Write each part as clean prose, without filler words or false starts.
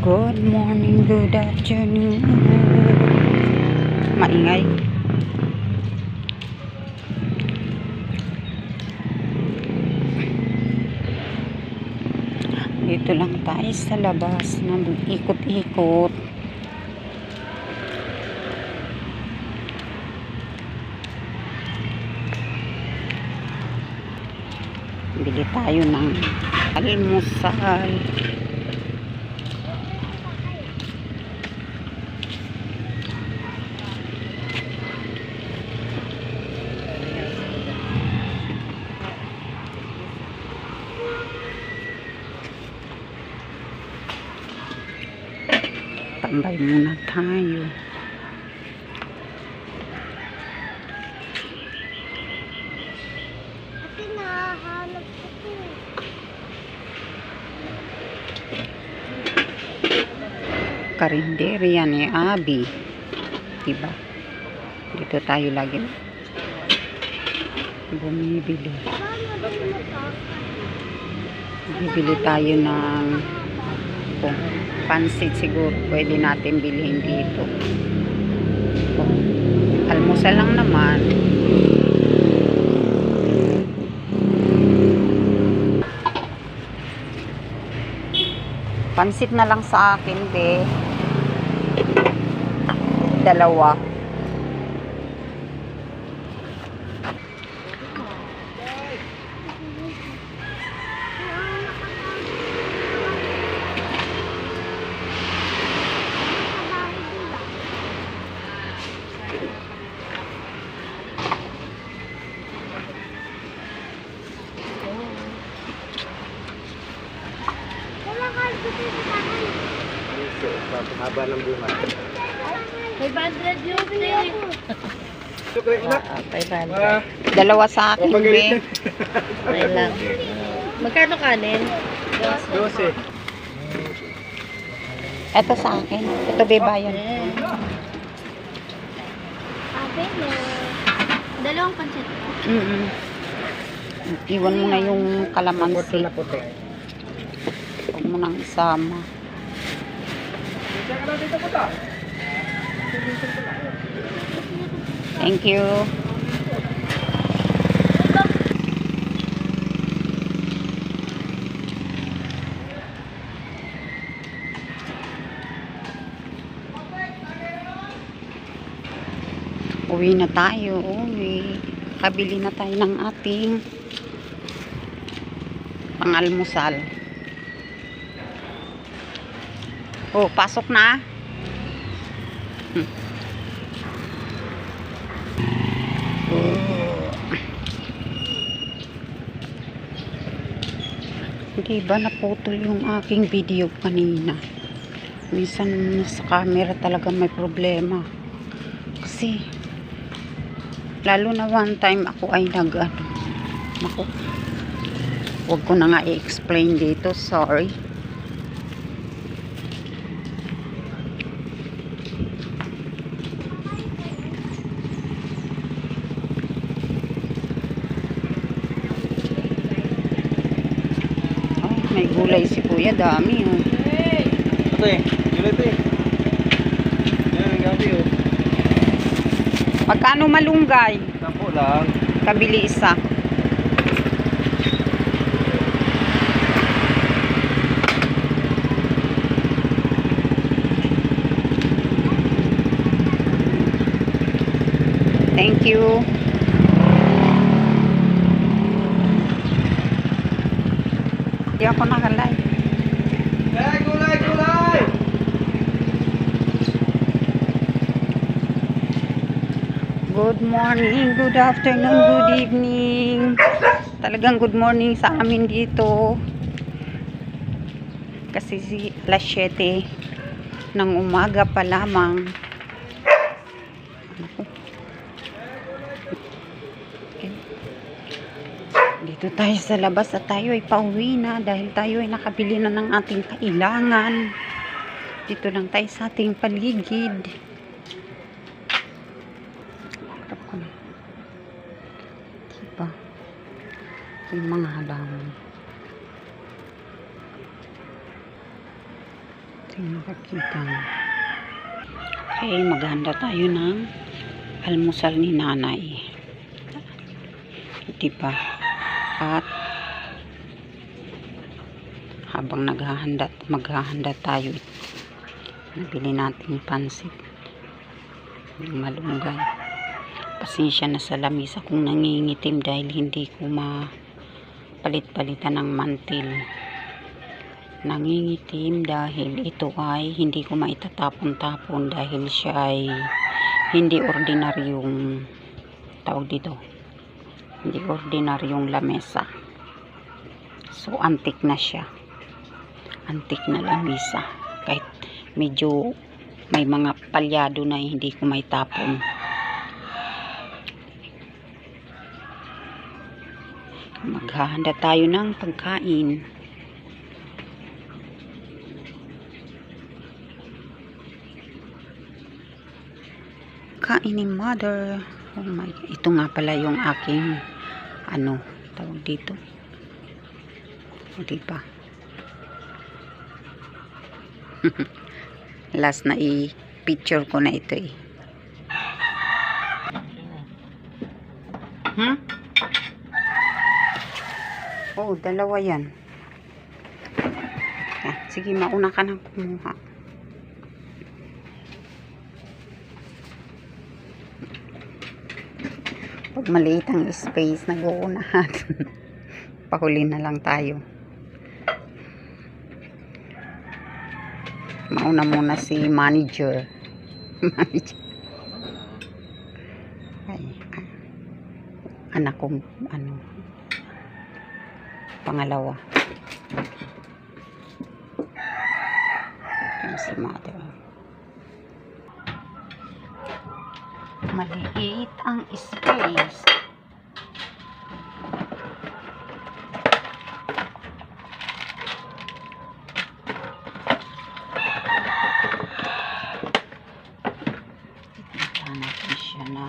Good morning, good afternoon. Maingay. Dito lang tayo sa labas na ikot-ikot. Bili tayo ng almusal. Tambay muna tayo. Kasi nahahanap ko to. Karinderya ni Abi. Diba? Dito tayo lagi bumibili. Bibili tayo ng pansit siguro. Pwede natin bilhin dito. Almusal lang naman. Pansit na lang sa akin, be. Dalawa. Haba ng buhay. 500 yun. 500. Dalawa sa akin, be. Okay lang. Magkano kanin? 12. Ito sa akin. Ito, be, bayan. Sabi mo. Dalawang pansit. Iwan mo na yung kalamansi. Na puti. Huwag mo nang isama. Thank you. Uwi na tayo. Uwi. Kabili na tayo ng ating pangalmusal. Oh, pasok na. Hindi ba naputol yung aking video kanina? Minsan sa camera talaga may problema. Kasi lalo na one time ako ay naku, wag ko na nga i-explain dito, sorry. May gulay si kuya, dami oh. Ate, yun ito eh. Yan, ang gabi oh. Magkano malunggay? 10 lang. Kabili isa. Thank you. Hindi ako nakalive. Hey, gulay, gulay! Good morning, good afternoon, good evening. Talagang good morning sa amin dito. Kasi alas 7 ng umaga pa lamang. Dito tayo sa labas at tayo ay pauwi na dahil tayo ay nakabili na ng ating kailangan. Dito lang tayo sa ating paligid. Diba? Yung mga halaman. Nakakita. Okay, maghanda tayo ng almusal ni nanay. Diba? At habang maghahanda tayo, nabili natin pansit ng malunggay. Pasensya na sa lamisa kung nangingitim dahil hindi ko mapalit-palitan ng mantil. Nangingitim dahil ito ay hindi ko maitatapon-tapon dahil siya ay hindi ordinaryong tawag dito. Hindi ordinaryong lamesa. So, antik na siya. Antik na lamesa. Kahit medyo may mga palyado na hindi ko maitapon. Maghahanda tayo ng pagkain. Kain ni mother. Oh my God. Ito nga pala yung aking tawag dito. Diba? Last na i-picture ko na ito eh. Oh, dalawa yan. Sige, mauna ka nang kumuha. Pag maliit ang space, nag-uunahan. Pahuli na lang tayo. Mauna muna si manager. Ay, anak kong pangalawa. Yan si mother. Maliit ang space. Ito natin siya na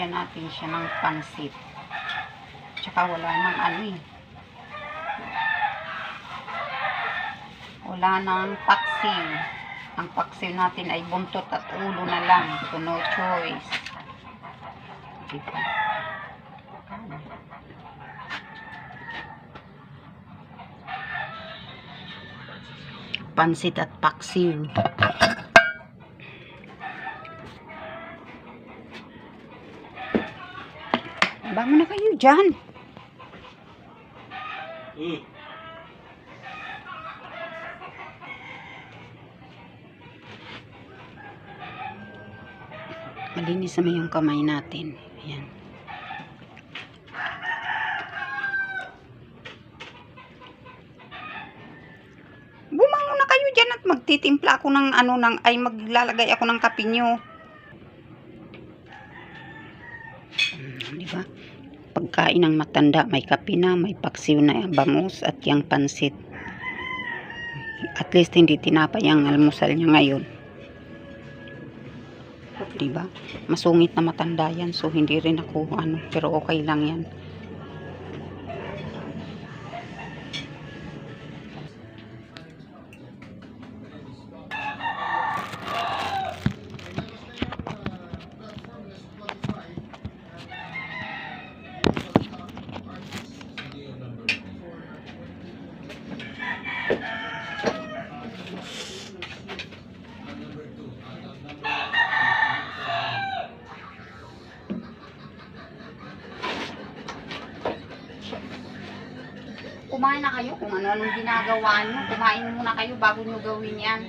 bigyan natin siya ng pansit. Tsaka wala nang wala nang paksiw. Ang paksiw natin ay buntot at ulo na lang. So no choice. Diba? Pansit at paksiw. Bangon na kayo dyan. Malinis naman yung kamay natin. Ayan. Bumangon na kayo dyan at magtitimpla ako ng maglalagay ako ng kape nyo. Diba? Pagkain pagkain ng matanda. May kape na, may paksiw na bangus at yang pansit. At least hindi tinapay ang almusal niya ngayon. Diba? Masungit na matanda yan. So hindi rin ako pero okay lang yan. Kumain na kayo kung ano-anong ginagawa nyo. Kumain muna kayo bago nyo gawin yan.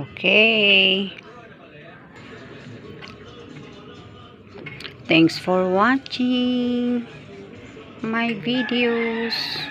Okay. Thanks for watching my videos.